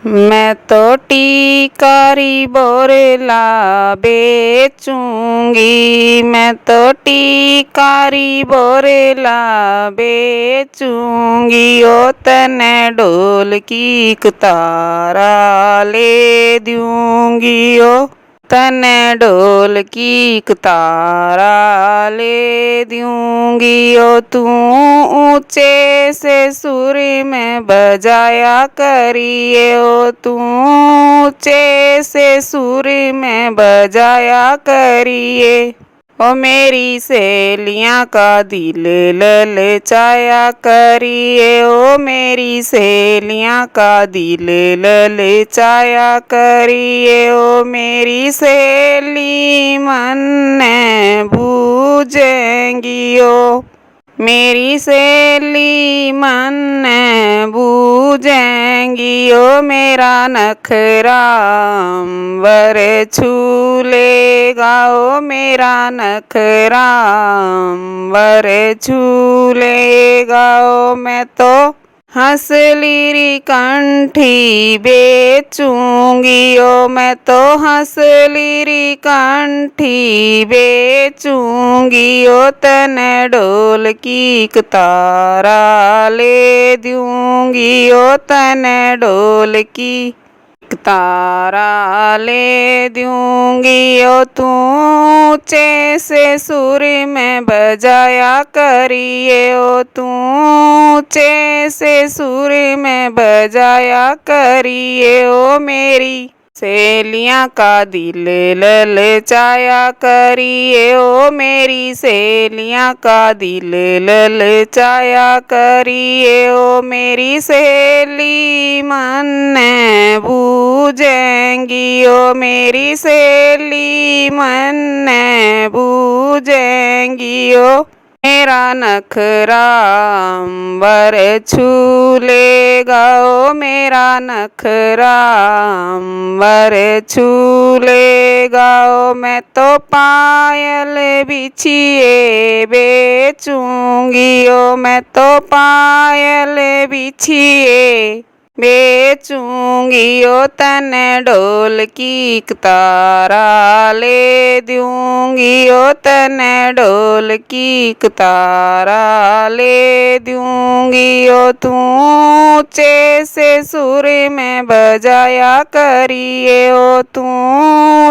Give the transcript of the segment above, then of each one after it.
मैं तो टीकारी बोरेला बेचूंगी, मैं तो टीकारी बोरेला बेचूंगी। ओ तने ढोल की तारा ले दूंगी, ओ तने ढोल की तारा ले दूंगी। ओ तू ऊंचे से सुर में बजाया करिए, ओ तू ऊंचे से सुर में बजाया करिए। ओ मेरी सहेलियां का दिल ललचाया करिए, ओ मेरी सहेलियां का दिल ललचाया करिए। ओ मेरी सहेली मन बूझेंगी, ओ मेरी सहेली मन बूझेंगी। ओ मेरा नखरा वर छू लेगा, ओ मेरा नखरा वर छू लेगा। ओ मैं तो हंसलीरी कंठी बेचूंगी, ओ मैं तो हंसलीरी कंठी बेचूंगी। ओ तने ढोल की तारा ले दूंगी, ओ तने ढोल की तारा ले दूंगी। ओ तू ऊंचे से सुर में बजाया करिए, ओ तू ऊंचे से सुर में बजाया करिए। ओ मेरी सहेलियां का दिल ललचाया करिए, ओ मेरी सहेलियां का दिल ललचाया करिए। ओ मेरी सहेली मन बूझेंगी, ओ मेरी सहेली मन बूझेंगी। ओ मेरा नखरा वर छू लेगा, ओ मेरा नखरा वर छू लेगा। ओ मैं तो पायल बिछिए बेचूंगी, ओ मैं तो पायल बिछिए बेचूंगी। ओ तने ढोल की तारा ले दूंगी, ओ तने ढोल की तारा ले दूंगी। ओ तू ऊंचे से सुर में बजाया करिए, ओ तू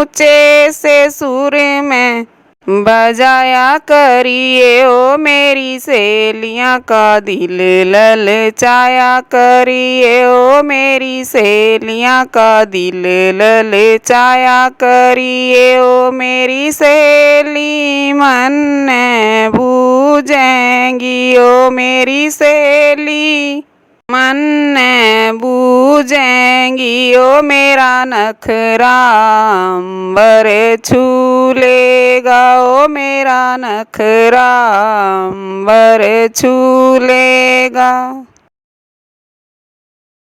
ऊंचे से सुर में बजाया करिए। ओ मेरी सहेलियां का दिल ललचाया करिए, ओ मेरी सहेलियां का दिल ललचाया करिए। ओ मेरी सहेली मन बूझेंगी, ओ मेरी सहेली मन बूझेंगी। ओ मेरा नखरा वर छू लेगा, ओ मेरा नखरा वर छू लेगा।